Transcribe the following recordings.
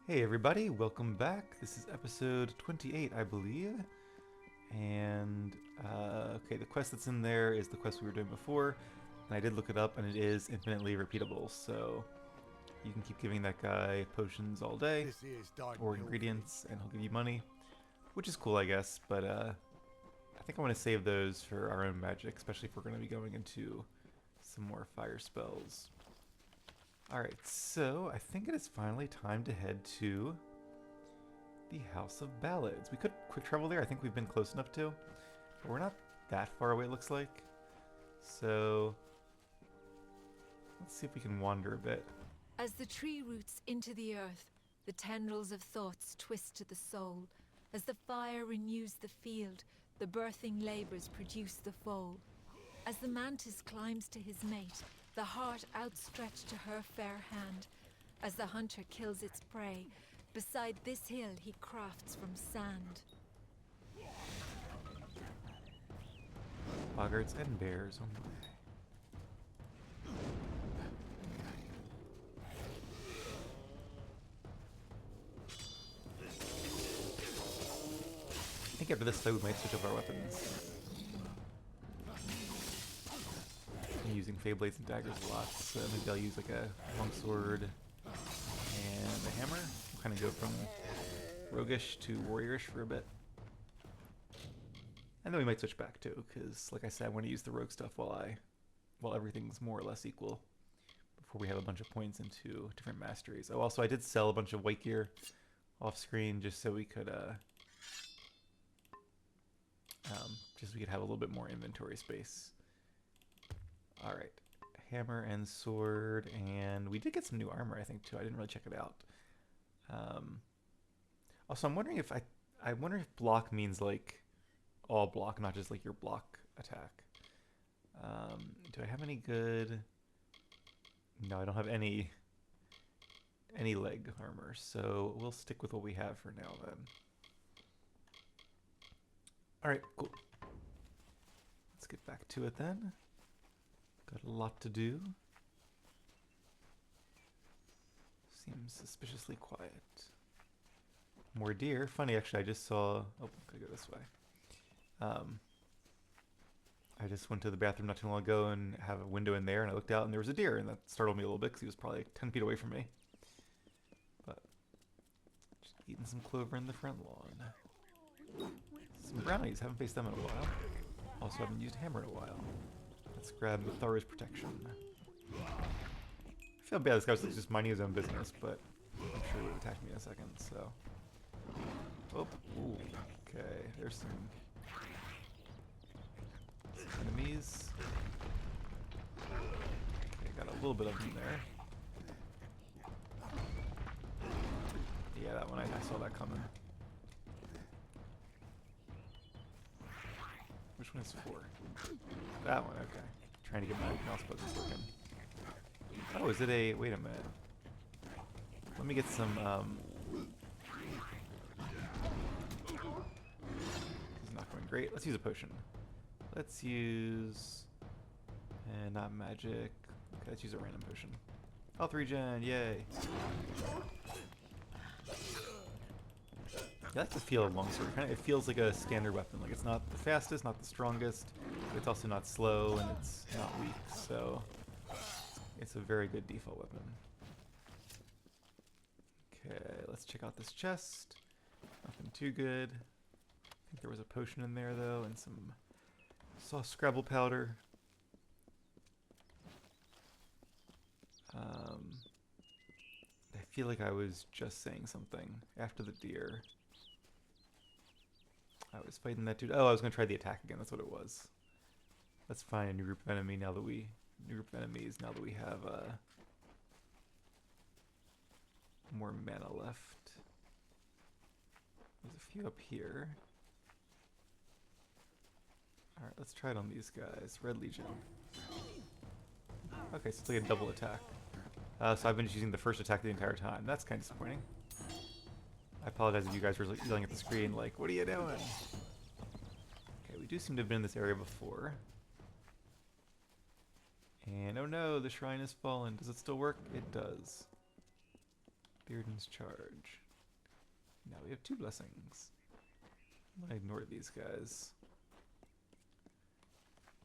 Hey everybody, welcome back. This is episode 28, I believe. And, okay, the quest that's in there is the quest we were doing before. And I did look it up, and it is infinitely repeatable, so you can keep giving that guy potions all day, or ingredients, and he'll give you money. Which is cool, I guess, but, I think I want to save those for our own magic, especially if we're going to be going into some more fire spells. Alright, so I think it is finally time to head to the House of Ballads. We could quick travel there. I think we've been close enough to. But we're not that far away, it looks like. So let's see if we can wander a bit. As the tree roots into the earth, the tendrils of thoughts twist to the soul. As the fire renews the field, the birthing labors produce the foal. As the mantis climbs to his mate, the heart outstretched to her fair hand. As the hunter kills its prey, beside this hill he crafts from sand. Boggarts and bears, oh my. I think after this fight we might switch up our weapons. I'm using Fey Blades and Daggers a lot, so maybe I'll use like a longsword and a hammer. We'll kind of go from roguish to warriorish for a bit. And then we might switch back too, because like I said, I want to use the rogue stuff while everything's more or less equal before we have a bunch of points into different masteries. Oh, also I did sell a bunch of white gear off screen just so we could have a little bit more inventory space. Alright, hammer and sword, and we did get some new armor, I think, too. I didn't really check it out. Also, I'm wondering if I wonder if block means like all block, not just like your block attack. Do I have any good? No, I don't have any leg armor, so we'll stick with what we have for now then. Alright, cool. Let's get back to it then. Got a lot to do. Seems suspiciously quiet. More deer. Funny, actually, I just saw... Oh, gotta go this way. I just went to the bathroom not too long ago and have a window in there, and I looked out and there was a deer, and that startled me a little bit because he was probably like 10 feet away from me. But just eating some clover in the front lawn. Some brownies. Haven't faced them in a while. Also haven't used a hammer in a while. Let's grab Thar's protection. I feel bad this guy's just minding his own business, but I'm sure he would attack me in a second, so. Oh, ooh, okay, there's some enemies. Okay, got a little bit of them there. Yeah, that one, I saw that coming. Which one is for? That one, okay. Trying to get my mouse buttons working. Oh, is it a... Wait a minute. Let me get some, This is not going great. Let's use a potion. Let's use... not magic. Okay, let's use a random potion. Health regen, yay! I like the feel of longsword. It feels like a standard weapon. Like it's not the fastest, not the strongest, but it's also not slow and it's not weak. So it's a very good default weapon. Okay, let's check out this chest. Nothing too good. I think there was a potion in there though, and some soft Scrabble powder. I feel like I was just saying something after the deer. I was fighting that dude. Oh, I was gonna try the attack again. That's what it was. Let's find a new group of enemies now that we have more mana left. There's a few up here. All right, let's try it on these guys. Red Legion. Okay, so it's like a double attack. So I've been just using the first attack the entire time. That's kind of disappointing. I apologize if you guys were yelling at the screen like, what are you doing? Okay, we do seem to have been in this area before. And oh no, the shrine has fallen. Does it still work? It does. Bearden's Charge. Now we have 2 blessings. I'm gonna ignore these guys.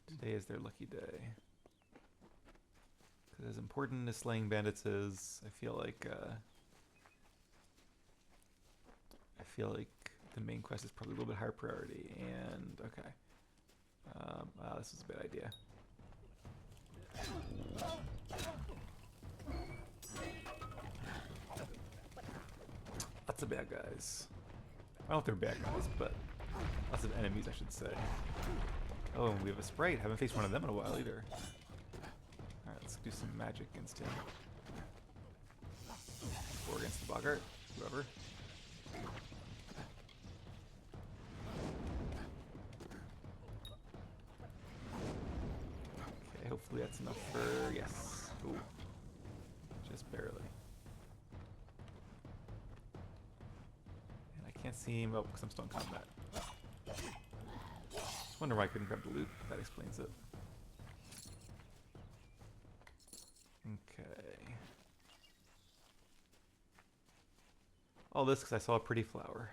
Today is their lucky day. Because as important as slaying bandits is, I feel like the main quest is probably a little bit higher priority. And okay, wow, this is a bad idea. Lots of bad guys. I don't know if they're bad guys, but lots of enemies, I should say. Oh, and we have a sprite. Haven't faced one of them in a while either. Alright, let's do some magic against him. Or against the Boggart, whoever. Okay, hopefully that's enough for... yes. Ooh. Just barely. And I can't see him... oh, because I'm still in combat. Just wonder why I couldn't grab the loot. That explains it. Okay. All this because I saw a pretty flower.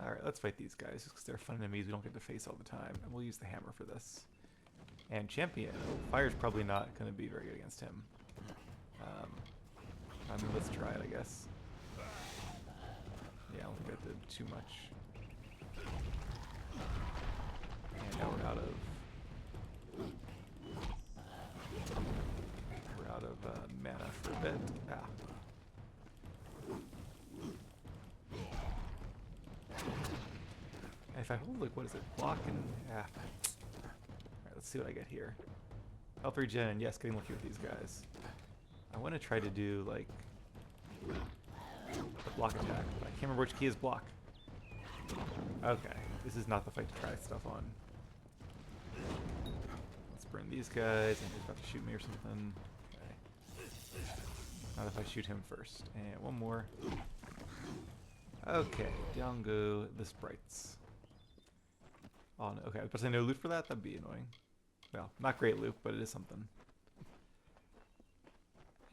Alright, let's fight these guys just because they're fun enemies we don't get to face all the time. And we'll use the hammer for this. And champion. Fire's probably not going to be very good against him. I mean, let's try it, I guess. Yeah, I don't think I did too much. And now we're out of mana for a bit. Ah. And if I hold, like, what is it? Block and... ah. Alright, let's see what I get here. Health regen, and yes, getting lucky with these guys. I want to try to do, like, a block attack, but I can't remember which key is block. Okay, this is not the fight to try stuff on. Let's burn these guys, and he's about to shoot me or something. Okay. Not if I shoot him first. And one more. Okay, down go the sprites. Oh, no, okay, but I no loot for that? That'd be annoying. Well, not great loot, but it is something.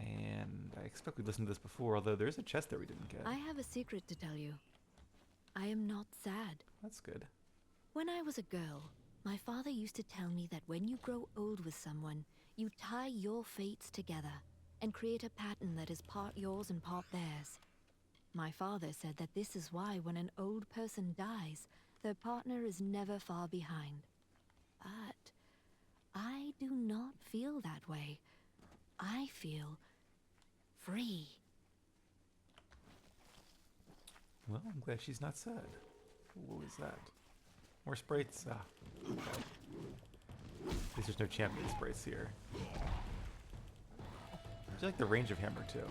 And I expect we listened to this before, although there's a chest there we didn't get. I have a secret to tell you. I am not sad. That's good. When I was a girl, my father used to tell me that when you grow old with someone, you tie your fates together and create a pattern that is part yours and part theirs. My father said that this is why when an old person dies, their partner is never far behind. But I do not feel that way. I feel free. Well, I'm glad she's not sad. What was that? More sprites? Ah. Okay. At least there's no champion sprites here. I do like the range of hammer too.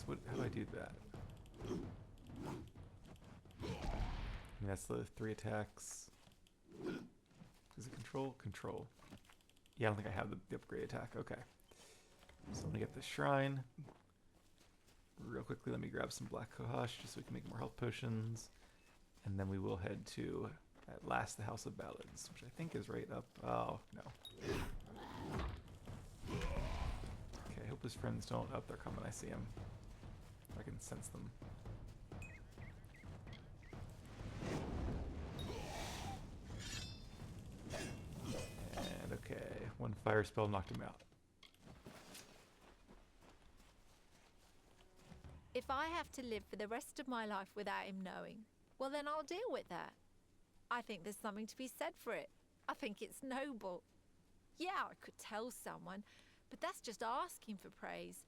How do I do that? I mean, that's the 3 attacks. Is it control? Control. Yeah, I don't think I have the upgrade attack. Okay. So let me get this shrine. Real quickly, let me grab some black cohosh just so we can make more health potions. And then we will head to, at last, the House of Ballads, which I think is right up... oh, no. Okay, I hope his friends don't... oh, they're coming. I see them. I can sense them. And okay, one fire spell knocked him out. If I have to live for the rest of my life without him knowing, well then I'll deal with that. I think there's something to be said for it. I think it's noble. Yeah, I could tell someone, but that's just asking for praise.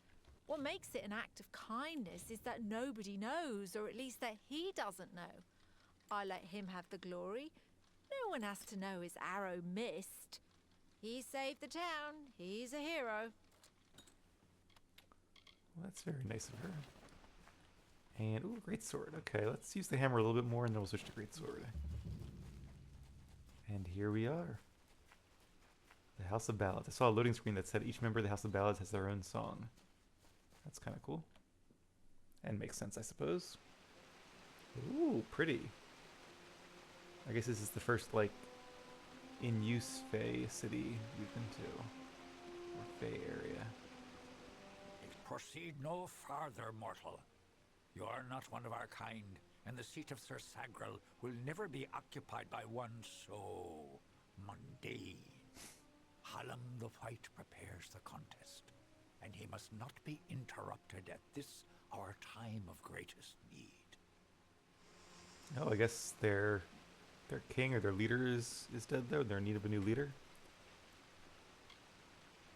What makes it an act of kindness is that nobody knows, or at least that he doesn't know. I let him have the glory. No one has to know his arrow missed. He saved the town. He's a hero. Well, that's very nice of her. And, ooh, great sword. Okay, let's use the hammer a little bit more and then we'll switch to great sword. And here we are. The House of Ballads. I saw a loading screen that said each member of the House of Ballads has their own song. That's kind of cool. And makes sense, I suppose. Ooh, pretty. I guess this is the first, like, in use Fey city you've been to, or Fey area. Proceed no farther, mortal. You are not one of our kind, and the seat of Sir Sagrel will never be occupied by one so mundane. Hallam the White prepares the contest, and he must not be interrupted at this our time of greatest need. Oh, I guess their king or their leader is dead though. They're in need of a new leader.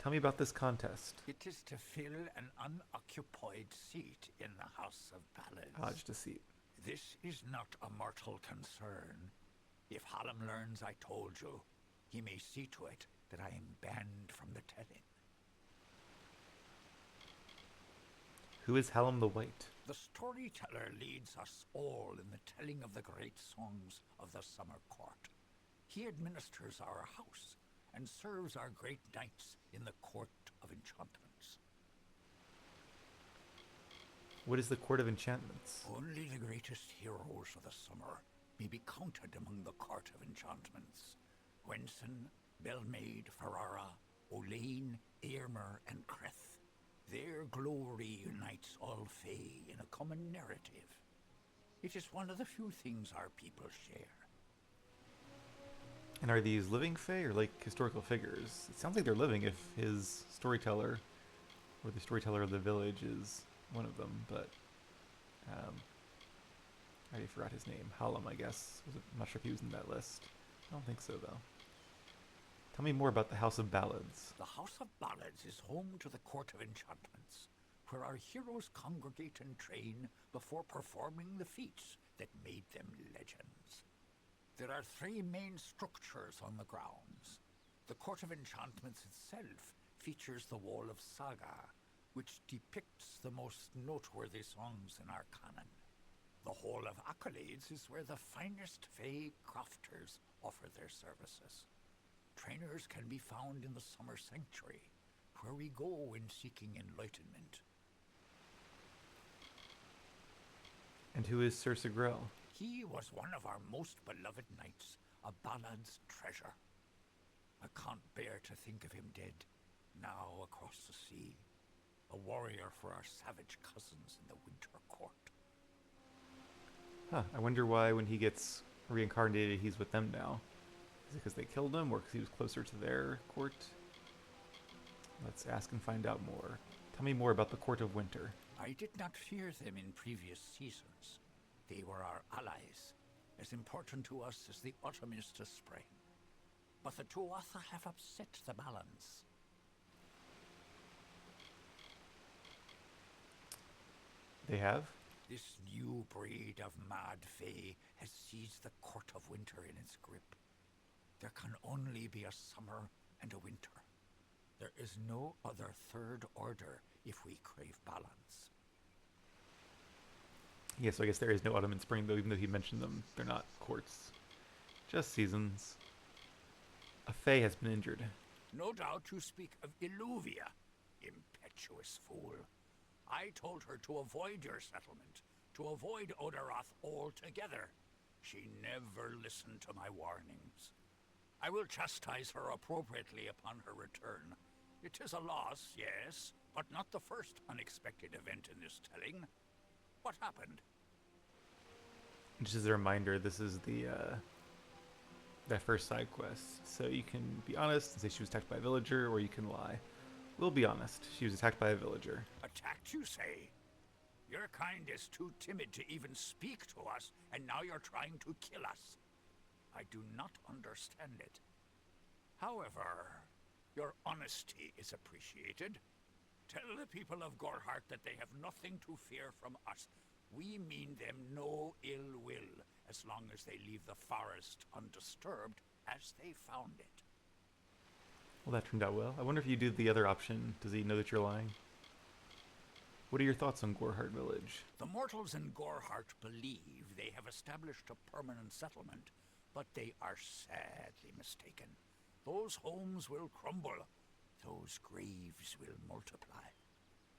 Tell me about this contest. It is to fill an unoccupied seat in the House of Ballads. Ah, just a seat. This is not a mortal concern. If Hallam learns I told you, he may see to it that I am banned from the telling. Who is Hallam the White? The storyteller leads us all in the telling of the great songs of the Summer Court. He administers our house and serves our great knights in the Court of Enchantments. What is the Court of Enchantments? Only the greatest heroes of the summer may be counted among the Court of Enchantments. Wenson, Belmaid, Ferrara, Olaine, Airmer, and Creth. Their glory unites all Fae in a common narrative. It is one of the few things our people share. And are these living Fae or like historical figures? It sounds like they're living if his storyteller, or the storyteller of the village, is one of them, but I already forgot his name. Hallam, I guess. I'm not sure if he was in that list. I don't think so, though. Tell me more about the House of Ballads. The House of Ballads is home to the Court of Enchantments, where our heroes congregate and train before performing the feats that made them legends. There are 3 main structures on the grounds. The Court of Enchantments itself features the Wall of Saga, which depicts the most noteworthy songs in our canon. The Hall of Accolades is where the finest Fae crafters offer their services. Trainers can be found in the Summer Sanctuary, where we go when seeking enlightenment. And who is Sir Sagrel? He was one of our most beloved knights, a Ballad's treasure. I can't bear to think of him dead, now across the sea, a warrior for our savage cousins in the Winter Court. Huh, I wonder why when he gets reincarnated he's with them now. Is it because they killed him, or because he was closer to their court? Let's ask and find out more. Tell me more about the Court of Winter. I did not fear them in previous seasons. They were our allies, as important to us as the autumn is to spring. But the Tuatha have upset the balance. They have? This new breed of mad Fae has seized the Court of Winter in its grip. There can only be a summer and a winter. There is no other third order if we crave balance. Yeah, so I guess there is no autumn and spring, though, even though he mentioned them. They're not courts. Just seasons. A Fae has been injured. No doubt you speak of Illuvia, impetuous fool. I told her to avoid your settlement, to avoid Odorath altogether. She never listened to my warnings. I will chastise her appropriately upon her return. It is a loss, yes, but not the first unexpected event in this telling. What happened? Just as a reminder, this is the that first side quest. So you can be honest and say she was attacked by a villager, or you can lie. We'll be honest. She was attacked by a villager. Attacked, you say? Your kind is too timid to even speak to us, and now you're trying to kill us. I do not understand it. However, your honesty is appreciated. Tell the people of Gorhart that they have nothing to fear from us. We mean them no ill will, as long as they leave the forest undisturbed as they found it. Well, that turned out well. I wonder if you do the other option. Does he know that you're lying? What are your thoughts on Gorhart Village? The mortals in Gorhart believe they have established a permanent settlement, but they are sadly mistaken. Those homes will crumble. Those graves will multiply.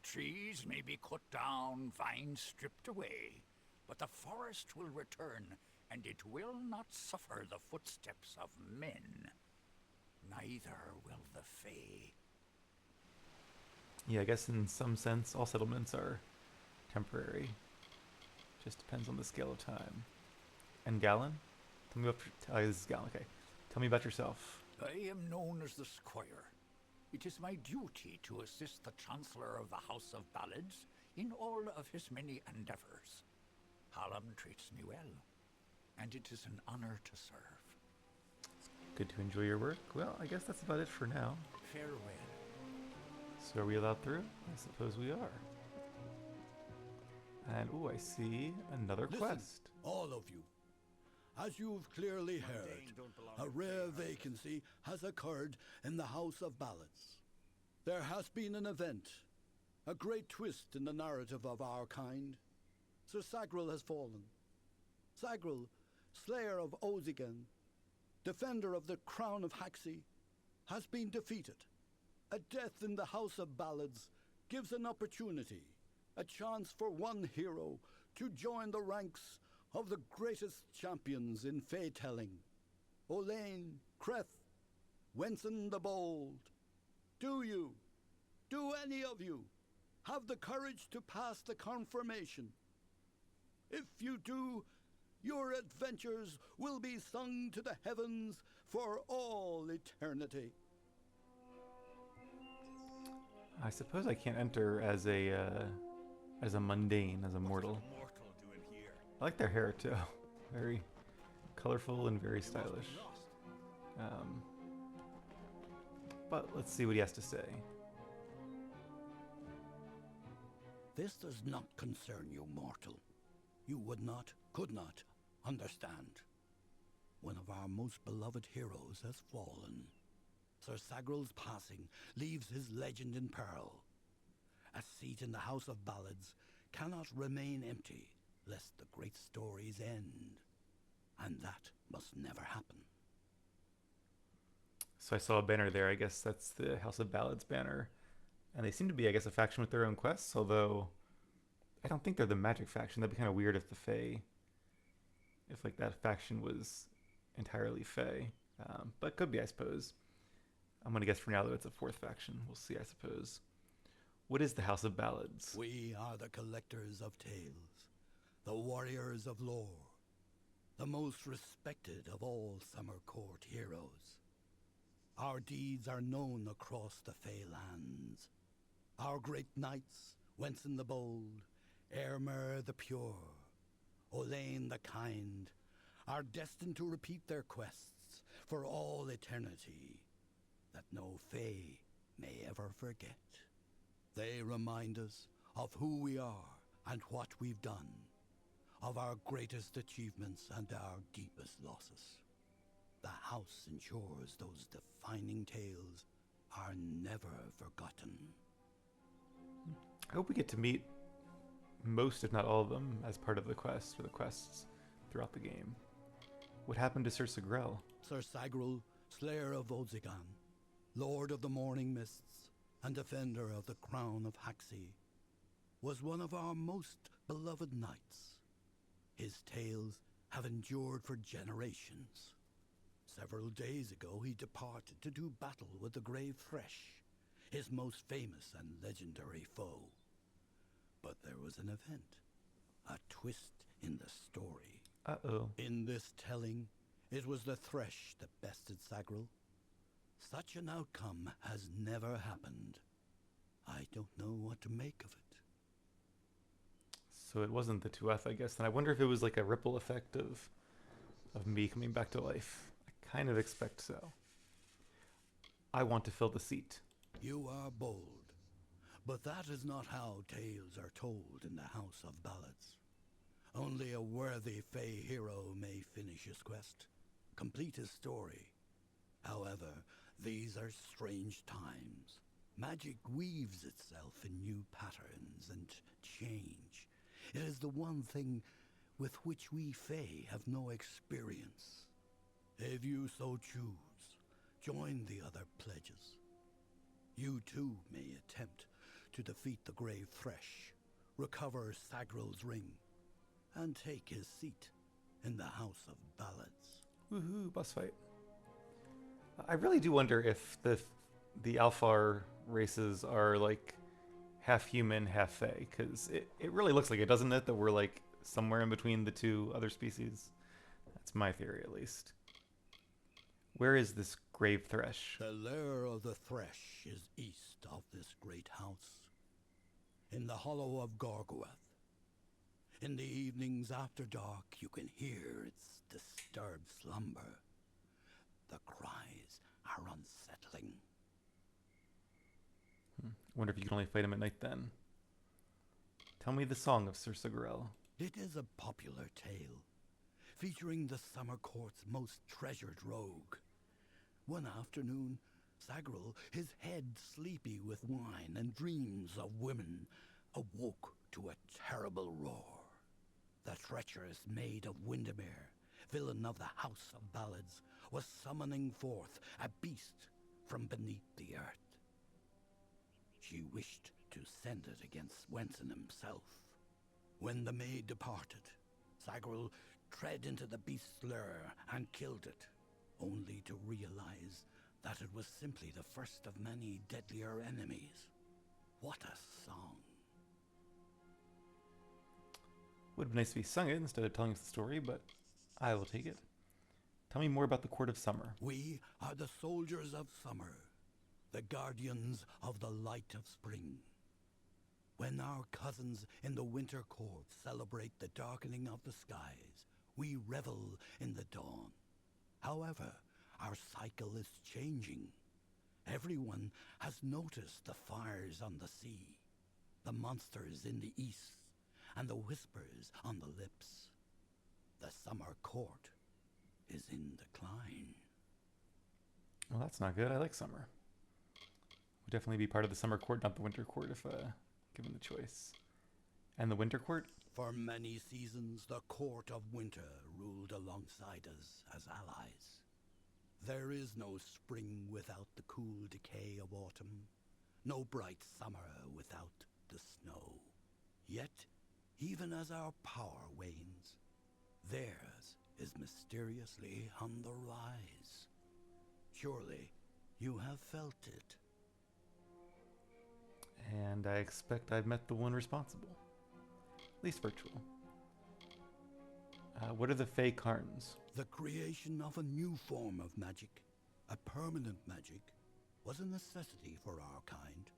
Trees may be cut down, vines stripped away, but the forest will return, and it will not suffer the footsteps of men. neither will the Fae. Yeah, I guess in some sense, all settlements are temporary. Just depends on the scale of time. And Galen? Tell me about... this is Galen, okay. Tell me about yourself. I am known as the Squire. It is my duty to assist the Chancellor of the House of Ballads in all of his many endeavors. Hallam treats me well, and it is an honor to serve. Good to enjoy your work. Well, I guess that's about it for now. Farewell. So are we allowed through? I suppose we are. And, oh, I see another quest. All of you. As you've clearly heard, a rare vacancy has occurred in the House of Ballads. There has been an event, a great twist in the narrative of our kind. Sir Sagril has fallen. Sagril, slayer of Ozigan, defender of the crown of Haxi, has been defeated. A death in the House of Ballads gives an opportunity, a chance for one hero to join the ranks of the greatest champions in Fey-telling. Olain, Kreth, Wenson the Bold. Do any of you, have the courage to pass the confirmation? If you do, your adventures will be sung to the heavens for all eternity. I suppose I can't enter as a mundane, as a mortal. I like their hair too. Very colorful and very stylish. But let's see what he has to say. This does not concern you, mortal. You would not, could not, understand. One of our most beloved heroes has fallen. Sir Sagril's passing leaves his legend in peril. A seat in the House of Ballads cannot remain empty, lest the great stories end. And that must never happen. So I saw a banner there. I guess that's the House of Ballads banner. And they seem to be, I guess, a faction with their own quests, although I don't think they're the magic faction. That'd be kind of weird if the Fae, if like that faction was entirely Fae. But could be, I suppose. I'm going to guess for now that it's a fourth faction. We'll see, I suppose. What is the House of Ballads? We are the collectors of tales, the warriors of lore, the most respected of all Summer Court heroes. Our deeds are known across the Fey lands. Our great knights, Wenson the Bold, Airmer the Pure, Olain the Kind, are destined to repeat their quests for all eternity, that no Fey may ever forget. They remind us of who we are and what we've done, of our greatest achievements and our deepest losses. The house ensures those defining tales are never forgotten. I hope we get to meet most, if not all of them, as part of the quest, or the quests throughout the game. What happened to Sir Sagril? Sir Sagril, slayer of Ozigan, lord of the morning mists, and defender of the crown of Haxi, was one of our most beloved knights. His tales have endured for generations. Several days ago he departed to do battle with the Grave Thresh, his most famous and legendary foe. But there was an event, a twist in the story. Uh-oh. In this telling, it was the Thresh that bested Sagril. Such an outcome has never happened. I don't know what to make of it. So it wasn't the Tuath, I guess. And I wonder if it was like a ripple effect of me coming back to life. I kind of expect so. I want to fill the seat. You are bold, but that is not how tales are told in the House of Ballads. Only a worthy Fey hero may finish his quest, complete his story. However, these are strange times. Magic weaves itself in new patterns and change. It is the one thing with which we Fey have no experience. If you so choose, join the other pledges. You too may attempt to defeat the Grave Thresh, recover Sagril's ring, and take his seat in the House of Ballads. Woohoo, boss fight. I really do wonder if the Alfar races are like half human, half fae, because it really looks like it, doesn't it? That we're like somewhere in between the two other species. That's my theory, at least. Where is this grave thresh? The lair of the Thresh is east of this great house, in the hollow of Gorgoeth. In the evenings after dark, you can hear its disturbed slumber. The cries are unsettling. Wonder if you can only fight him at night then. Tell me the song of Sir Sigurel. It is a popular tale, featuring the summer court's most treasured rogue. One afternoon, Sagrel, his head sleepy with wine and dreams of women, awoke to a terrible roar. The treacherous maid of Windermere, villain of the House of Ballads, was summoning forth a beast from beneath the earth. She wished to send it against Swenson himself. When the maid departed, Sagrel tread into the beast's lair and killed it, only to realize that it was simply the first of many deadlier enemies. What a song. Would have been nice to be sung it instead of telling us the story, but I will take it. Tell me more about the Court of Summer. We are the soldiers of summer, the guardians of the light of spring. When our cousins in the winter court celebrate the darkening of the skies, we revel in the dawn. However, our cycle is changing. Everyone has noticed the fires on the sea, the monsters in the east, and the whispers on the lips. The summer court is in decline. Well, that's not good. I like summer. Would definitely be part of the summer court, not the winter court, if given the choice. And the winter court? For many seasons, the court of winter ruled alongside us as allies. There is no spring without the cool decay of autumn, no bright summer without the snow. Yet, even as our power wanes, theirs is mysteriously on the rise. Surely, you have felt it. And I expect I've met the one responsible. At least virtual. What are the Fey Carns? The creation of a new form of magic, a permanent magic, was a necessity for our kind.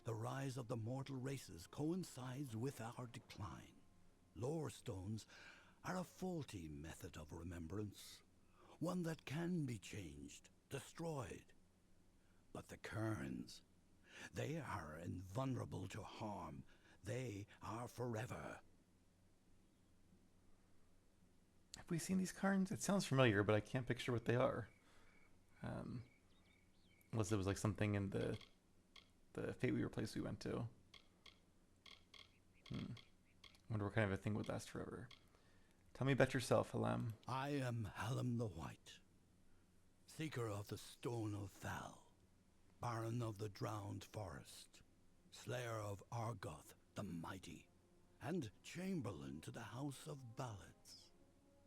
The rise of the mortal races coincides with our decline. Lore stones are a faulty method of remembrance, one that can be changed, destroyed. But the Cairns, they are invulnerable to harm. They are forever. Have we seen these Carns? It sounds familiar, but I can't picture what they are. Unless it was like something in the Fate Weaver place we went to. Wonder what kind of a thing would last forever. Tell me about yourself, Halam. I am Hallam the White, seeker of the Stone of Val, Baron of the Drowned Forest, Slayer of Argoth the Mighty, and Chamberlain to the House of Ballads.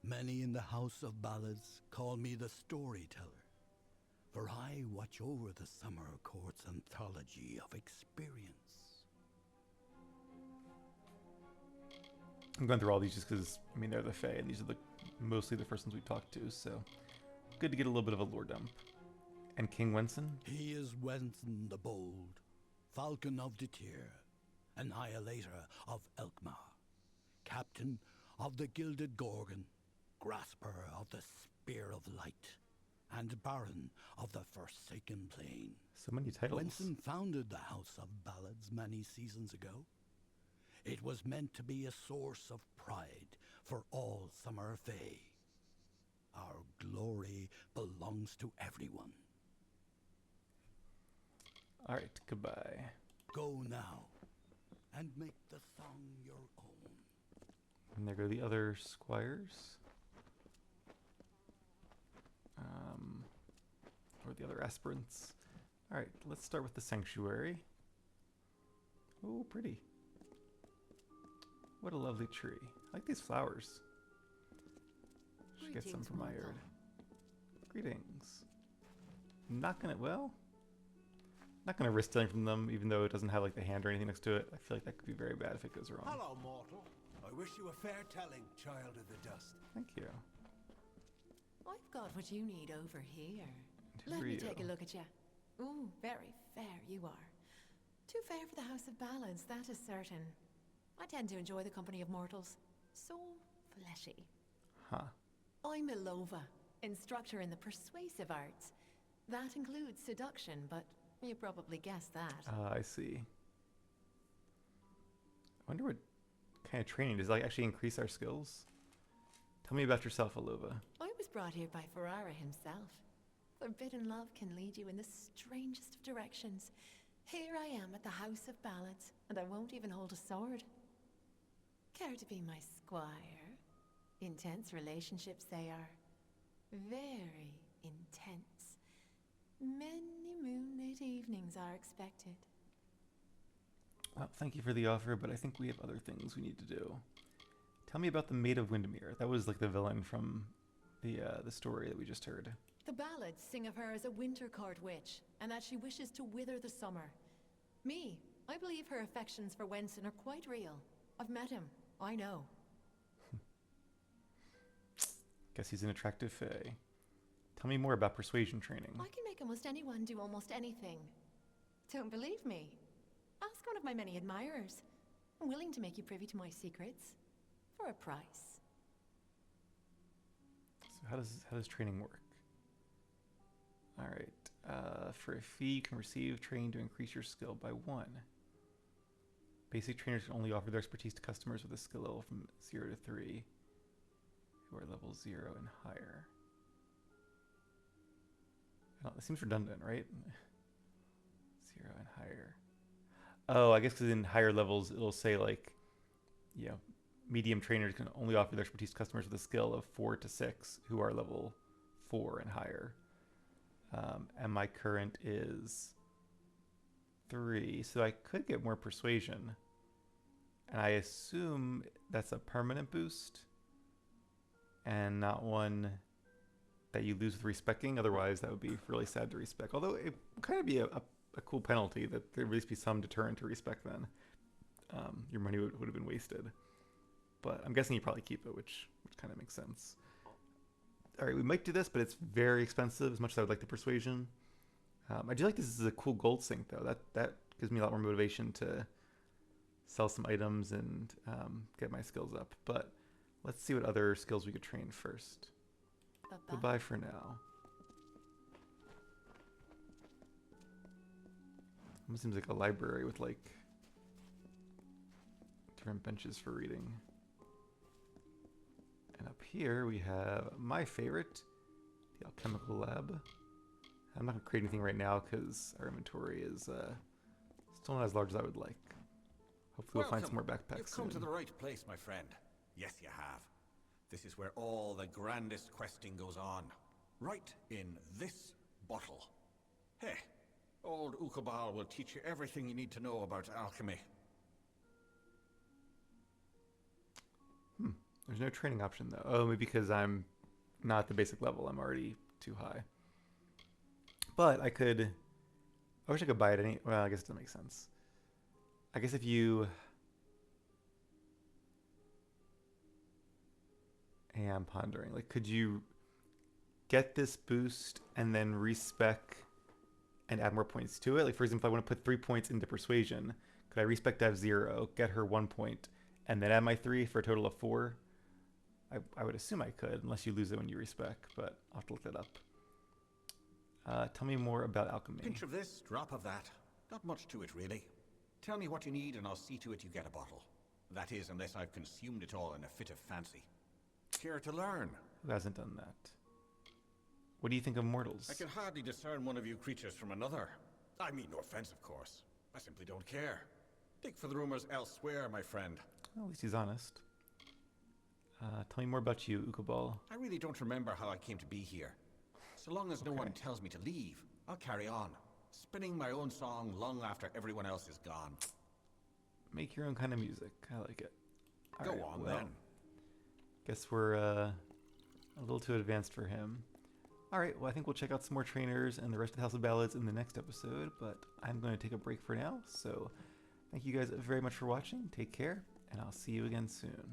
Many in the House of Ballads call me the Storyteller, for I watch over the Summer Court's anthology of experience. I'm going through all these just because, I mean, they're the Fae, and these are mostly the first ones we've talked to, so good to get a little bit of a lore dump. And King Wenson? He is Wenson the Bold, Falcon of Detir, Annihilator of Elkmar, Captain of the Gilded Gorgon, Grasper of the Spear of Light, and Baron of the Forsaken Plain. So many titles. Wenson founded the House of Ballads many seasons ago. It was meant to be a source of pride for all Summer Fae. Our glory belongs to everyone. All right, goodbye. Go now, and make the song your own. And there go the other squires. Or the other aspirants. All right, let's start with the sanctuary. Oh, pretty. What a lovely tree. I like these flowers. Should get some Greetings, from my mortal. yard. Greetings. not gonna, well, not gonna risk stealing from them, even though it doesn't have like the hand or anything next to it. I feel like that could be very bad if it goes wrong. Hello, mortal. I wish you a fair telling, child of the dust. Thank you. I've got what you need over here. And who Let are me you? take a look at you. Ooh, very fair you are. Too fair for the House of Ballads, that is certain. I tend to enjoy the company of mortals. So fleshy. Huh. I'm Milova, instructor in the persuasive arts. That includes seduction, but you probably guessed that. I see. I wonder what kind of training does it like actually increase our skills? Tell me about yourself, Alova. I was brought here by Ferrara himself. Forbidden love can lead you in the strangest of directions. Here I am at the House of Ballads, and I won't even hold a sword. Care to be my squire? Intense relationships they are. Very intense. Many moonlit evenings are expected. Well, thank you for the offer, but I think we have other things we need to do. Tell me about the Maid of Windmere. That was like the villain from the story that we just heard. The ballads sing of her as a winter-court witch, and that she wishes to wither the summer. Me, I believe her affections for Wenson are quite real. I've met him. I know. Guess he's an attractive fae. Tell me more about persuasion training. I can make almost anyone do almost anything. Don't believe me? Ask one of my many admirers. I'm willing to make you privy to my secrets. For a price. So how does training work? All right. For a fee, you can receive training to increase your skill by 1. Basic trainers can only offer their expertise to customers with a skill level from 0 to 3, who are level 0 and higher. It seems redundant, right? 0 and higher. Oh, I guess because in higher levels, it'll say like, you know, medium trainers can only offer their expertise to customers with a skill of 4 to 6, who are level 4 and higher. And my current is 3, so I could get more persuasion. And I assume that's a permanent boost and not one that you lose with respecking. Otherwise, that would be really sad to respec. Although it would kind of be a cool penalty that there would at least be some deterrent to respec then. Your money would have been wasted. But I'm guessing you probably keep it, which kind of makes sense. All right, we might do this, but it's very expensive, as much as I would like the persuasion. I do like this is a cool gold sink, though. That gives me a lot more motivation to sell some items and get my skills up. But let's see what other skills we could train first. Goodbye for now. Almost seems like a library with like different benches for reading. And up here we have my favorite, the alchemical lab. I'm not going to create anything right now because our inventory is still not as large as I would like. Hopefully we'll find some more backpacks You've come to soon. the right place, my friend. Yes, you have. This is where all the grandest questing goes on. Right in this bottle. Hey, old Ukabal will teach you everything you need to know about alchemy. There's no training option though. Oh, maybe because I'm not at the basic level. I'm already too high. But I wish I could buy it well, I guess it doesn't make sense. I guess if you... Yeah, I'm pondering. Like, could you get this boost and then respec and add more points to it? Like, for example, if I want to put 3 points into persuasion, could I respec to have 0, get her 1 point, and then add my 3 for a total of 4? I would assume I could, unless you lose it when you respec, but I'll have to look that up. Tell me more about alchemy. Pinch of this, drop of that. Not much to it, really. Tell me what you need and I'll see to it you get a bottle. That is, unless I've consumed it all in a fit of fancy. Care to learn? Who hasn't done that? What do you think of mortals? I can hardly discern one of you creatures from another. I mean no offense, of course. I simply don't care. Dig for the rumors elsewhere, my friend. Well, at least he's honest. Tell me more about you, Ukabal. I really don't remember how I came to be here. So long as no one tells me to leave, I'll carry on, spinning my own song long after everyone else is gone. Make your own kind of music. I like it. Go on, then. Guess we're a little too advanced for him. Alright, well I think we'll check out some more trainers and the rest of the House of Ballads in the next episode, but I'm going to take a break for now, so thank you guys very much for watching, take care, and I'll see you again soon.